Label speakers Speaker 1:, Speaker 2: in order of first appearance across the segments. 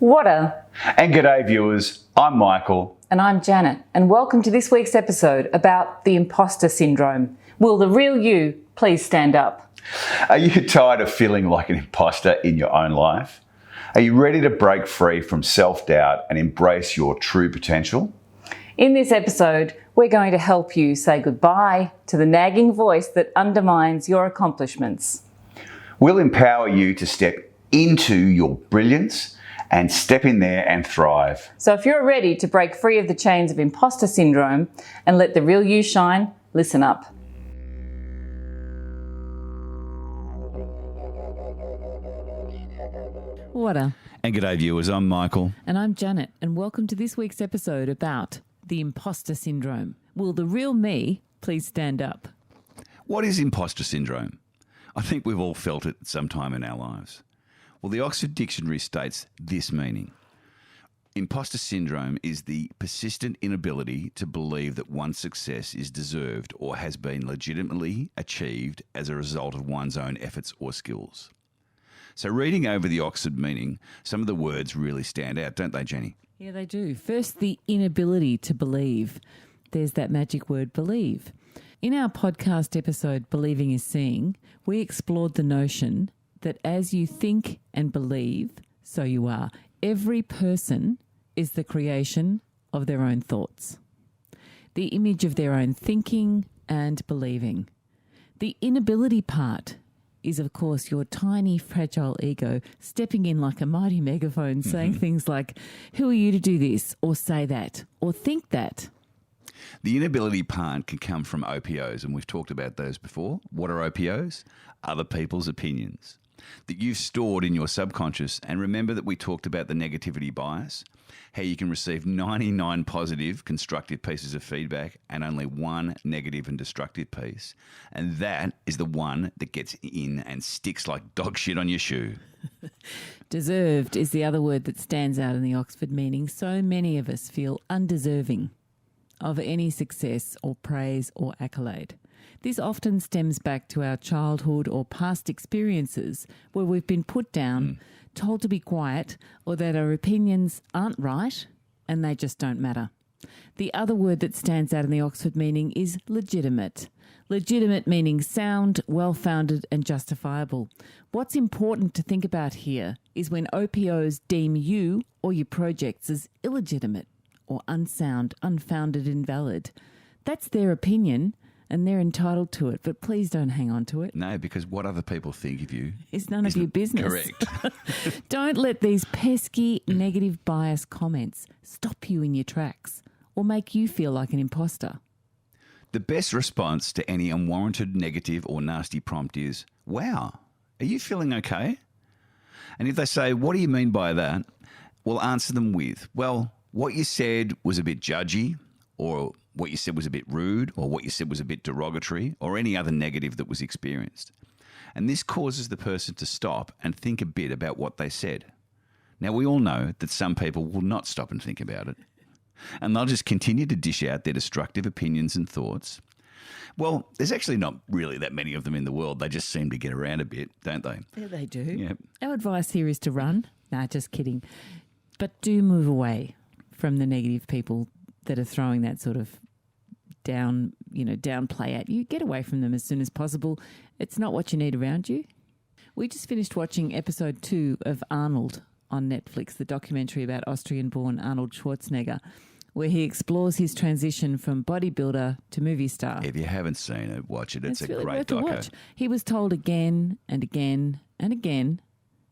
Speaker 1: Whata?
Speaker 2: And g'day viewers, I'm Michael.
Speaker 1: And I'm Janet, and welcome to this week's episode about the imposter syndrome. Will the real you please stand up?
Speaker 2: Are you tired of feeling like an imposter in your own life? Are you ready to break free from self-doubt and embrace your true potential?
Speaker 1: In this episode, we're going to help you say goodbye to the nagging voice that undermines your accomplishments.
Speaker 2: We'll empower you to step into your brilliance and step in there and thrive.
Speaker 1: So if you're ready to break free of the chains of imposter syndrome and let the real you shine, listen up. Whata?
Speaker 2: And g'day viewers, I'm Michael.
Speaker 1: And I'm Janet, and welcome to this week's episode about the imposter syndrome. Will the real me please stand up?
Speaker 2: What is imposter syndrome? I think we've all felt it at some time in our lives. Well, the Oxford Dictionary states this meaning. Imposter syndrome is the persistent inability to believe that one's success is deserved or has been legitimately achieved as a result of one's own efforts or skills. So reading over the Oxford meaning, some of the words really stand out, don't they, Jenny?
Speaker 1: Yeah, they do. First, the inability to believe. There's that magic word, believe. In our podcast episode, Believing is Seeing, we explored the notion that as you think and believe, so you are. Every person is the creation of their own thoughts, the image of their own thinking and believing. The inability part is, of course, your tiny, fragile ego stepping in like a mighty megaphone, saying things like, who are you to do this, or say that, or think that?
Speaker 2: The inability part can come from OPOs, and we've talked about those before. What are OPOs? Other people's opinions that you've stored in your subconscious. And remember that we talked about the negativity bias, how you can receive 99 positive, constructive pieces of feedback and only one negative and destructive piece. And that is the one that gets in and sticks like dog shit on your shoe.
Speaker 1: Deserved is the other word that stands out in the Oxford meaning. So many of us feel undeserving of any success or praise or accolade. This often stems back to our childhood or past experiences where we've been put down, told to be quiet, or that our opinions aren't right and they just don't matter. The other word that stands out in the Oxford meaning is legitimate. Legitimate meaning sound, well-founded and justifiable. What's important to think about here is when OPOs deem you or your projects as illegitimate or unsound, unfounded, invalid. That's their opinion and they're entitled to it, but please don't hang on to it.
Speaker 2: No, because what other people think of you
Speaker 1: is none of your business.
Speaker 2: Correct.
Speaker 1: Don't let these pesky negative bias comments stop you in your tracks or make you feel like an imposter.
Speaker 2: The best response to any unwarranted negative or nasty prompt is, wow, are you feeling okay? And if they say, what do you mean by that? Well, answer them with, well, what you said was a bit judgy, or what you said was a bit rude, or what you said was a bit derogatory, or any other negative that was experienced. And this causes the person to stop and think a bit about what they said. Now, we all know that some people will not stop and think about it, and they'll just continue to dish out their destructive opinions and thoughts. Well, there's actually not really that many of them in the world. They just seem to get around a bit, don't they?
Speaker 1: Yeah, they do.
Speaker 2: Yep.
Speaker 1: Our advice here is to run. Nah, just kidding. But do move away from the negative people that are throwing that sort of down play at you. Get away from them as soon as possible. It's not what you need around you. We just finished watching episode 2 of Arnold on Netflix, the documentary about Austrian-born Arnold Schwarzenegger, where he explores his transition from bodybuilder to movie star.
Speaker 2: If you haven't seen it, watch it. It's a
Speaker 1: really
Speaker 2: great
Speaker 1: worth a
Speaker 2: doco.
Speaker 1: watch. He was told again and again and again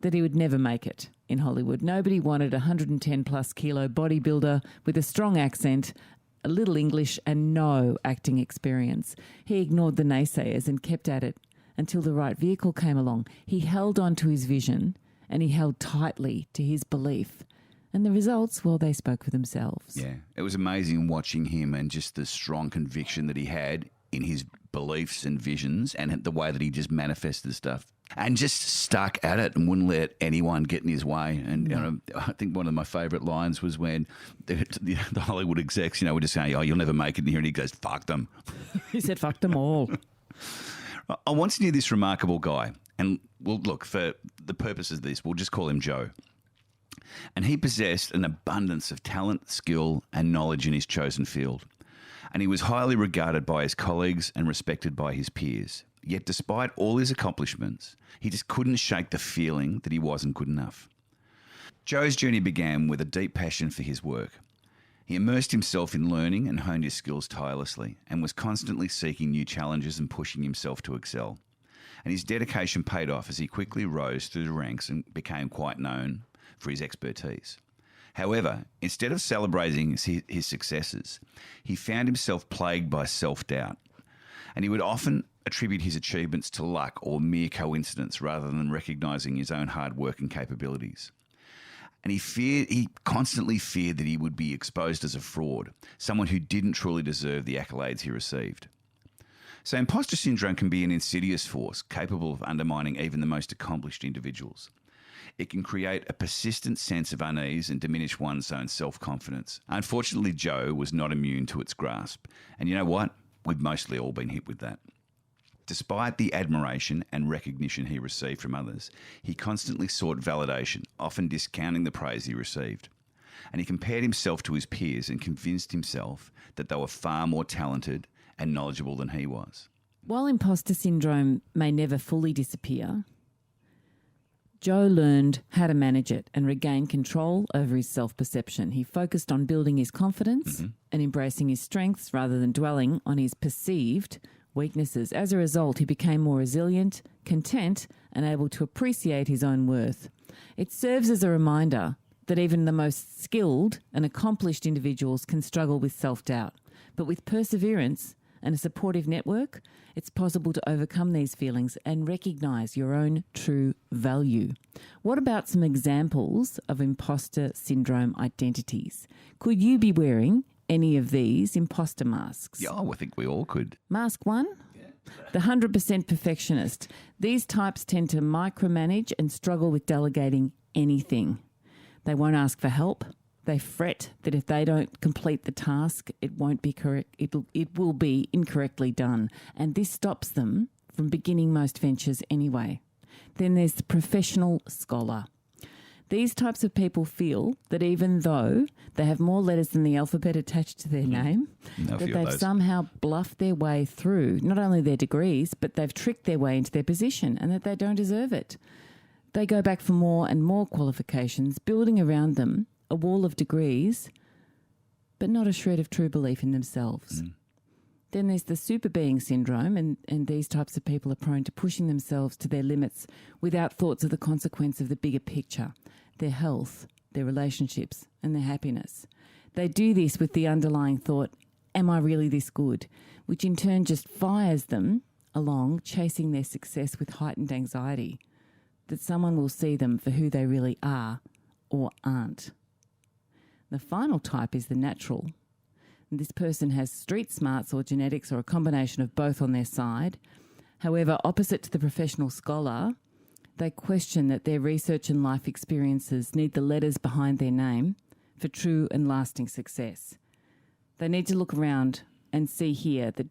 Speaker 1: that he would never make it in Hollywood. Nobody wanted a 110-plus kilo bodybuilder with a strong accent, a little English and no acting experience. He ignored the naysayers and kept at it until the right vehicle came along. He held on to his vision and he held tightly to his belief. And the results, well, they spoke for themselves.
Speaker 2: Yeah, it was amazing watching him and just the strong conviction that he had in his beliefs and visions and the way that he just manifested stuff and just stuck at it and wouldn't let anyone get in his way. And I think one of my favourite lines was when the Hollywood execs, were just saying, oh, you'll never make it in here. And he goes, fuck them.
Speaker 1: He said, fuck them all.
Speaker 2: I once knew this remarkable guy. And, well, look, for the purposes of this, we'll just call him Joe. And he possessed an abundance of talent, skill, and knowledge in his chosen field. And he was highly regarded by his colleagues and respected by his peers. Yet despite all his accomplishments, he just couldn't shake the feeling that he wasn't good enough. Joe's journey began with a deep passion for his work. He immersed himself in learning and honed his skills tirelessly and was constantly seeking new challenges and pushing himself to excel. And his dedication paid off as he quickly rose through the ranks and became quite known for his expertise. However, instead of celebrating his successes, he found himself plagued by self-doubt. And he would often attribute his achievements to luck or mere coincidence rather than recognising his own hard work and capabilities. And he constantly feared that he would be exposed as a fraud, someone who didn't truly deserve the accolades he received. So imposter syndrome can be an insidious force capable of undermining even the most accomplished individuals. It can create a persistent sense of unease and diminish one's own self-confidence. Unfortunately, Joe was not immune to its grasp. And you know what? We've mostly all been hit with that. Despite the admiration and recognition he received from others, he constantly sought validation, often discounting the praise he received. And he compared himself to his peers and convinced himself that they were far more talented and knowledgeable than he was.
Speaker 1: While imposter syndrome may never fully disappear, Joe learned how to manage it and regain control over his self-perception. He focused on building his confidence and embracing his strengths rather than dwelling on his perceived weaknesses. As a result, he became more resilient, content, and able to appreciate his own worth. It serves as a reminder that even the most skilled and accomplished individuals can struggle with self-doubt. But with perseverance and a supportive network, it's possible to overcome these feelings and recognise your own true value. What about some examples of imposter syndrome identities? Could you be wearing any of these imposter masks?
Speaker 2: Yeah, I think we all could.
Speaker 1: Mask 1, the 100% perfectionist. These types tend to micromanage and struggle with delegating anything. They won't ask for help. They fret that if they don't complete the task, it won't be correct. It will be incorrectly done. And this stops them from beginning most ventures anyway. Then there's the professional scholar. These types of people feel that even though they have more letters than the alphabet attached to their name, that they've somehow bluffed their way through not only their degrees, but they've tricked their way into their position and that they don't deserve it. They go back for more and more qualifications, building around them a wall of degrees, but not a shred of true belief in themselves. Then there's the super being syndrome, and these types of people are prone to pushing themselves to their limits without thoughts of the consequence of the bigger picture, their health, their relationships, and their happiness. They do this with the underlying thought, am I really this good? Which in turn just fires them along, chasing their success with heightened anxiety that someone will see them for who they really are or aren't. The final type is the natural. And this person has street smarts or genetics or a combination of both on their side. However, opposite to the professional scholar, they question that their research and life experiences need the letters behind their name for true and lasting success. They need to look around and see here that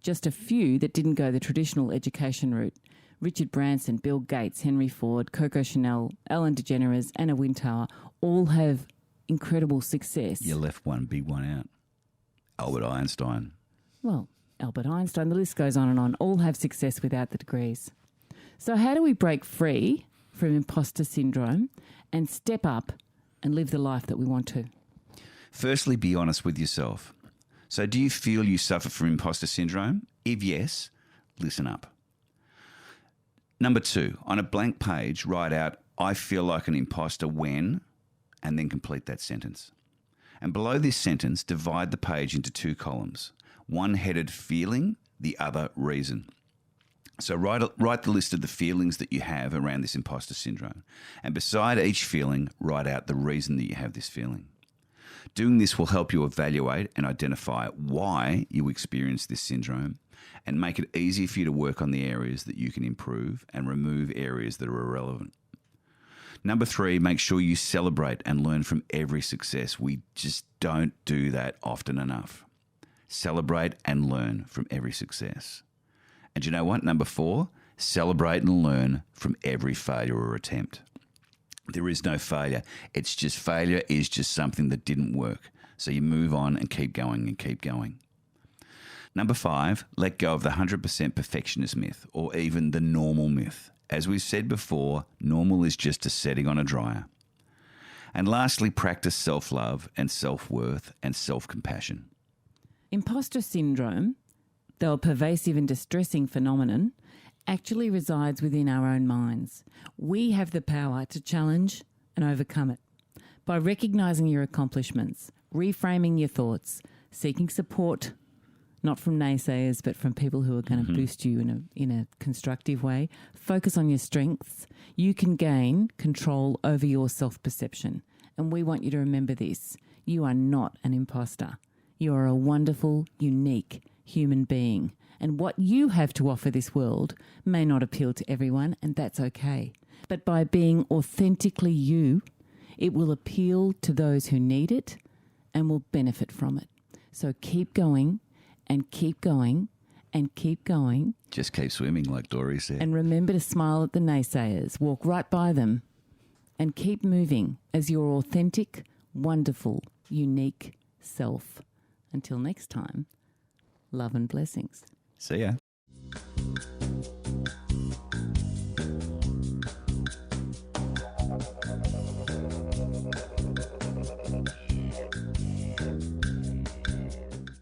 Speaker 1: just a few that didn't go the traditional education route. Richard Branson, Bill Gates, Henry Ford, Coco Chanel, Ellen DeGeneres, Anna Wintour all have incredible success.
Speaker 2: You left one big one out. Albert Einstein.
Speaker 1: Well, Albert Einstein, the list goes on and on. All have success without the degrees. So how do we break free from imposter syndrome and step up and live the life that we want to?
Speaker 2: Firstly, be honest with yourself. So do you feel you suffer from imposter syndrome? If yes, listen up. Number 2, on a blank page, write out, I feel like an imposter when, and then complete that sentence. And below this sentence, divide the page into 2 columns, one headed feeling, the other reason. So write the list of the feelings that you have around this imposter syndrome. And beside each feeling, write out the reason that you have this feeling. Doing this will help you evaluate and identify why you experience this syndrome and make it easier for you to work on the areas that you can improve and remove areas that are irrelevant. Number 3, make sure you celebrate and learn from every success. We just don't do that often enough. Celebrate and learn from every success. And you know what? Number 4, celebrate and learn from every failure or attempt. There is no failure. It's just failure is just something that didn't work. So you move on and keep going and keep going. Number 5, let go of the 100% perfectionist myth, or even the normal myth. As we've said before, normal is just a setting on a dryer. And lastly, practice self-love and self-worth and self-compassion.
Speaker 1: Imposter syndrome, though a pervasive and distressing phenomenon, actually resides within our own minds. We have the power to challenge and overcome it by recognising your accomplishments, reframing your thoughts, seeking support, not from naysayers, but from people who are going to boost you in a constructive way. Focus on your strengths. You can gain control over your self-perception. And we want you to remember this. You are not an imposter. You are a wonderful, unique human being. And what you have to offer this world may not appeal to everyone, and that's okay. But by being authentically you, it will appeal to those who need it and will benefit from it. So keep going and keep going and keep going.
Speaker 2: Just keep swimming, like Dory said.
Speaker 1: And remember to smile at the naysayers. Walk right by them and keep moving as your authentic, wonderful, unique self. Until next time, love and blessings.
Speaker 2: See ya.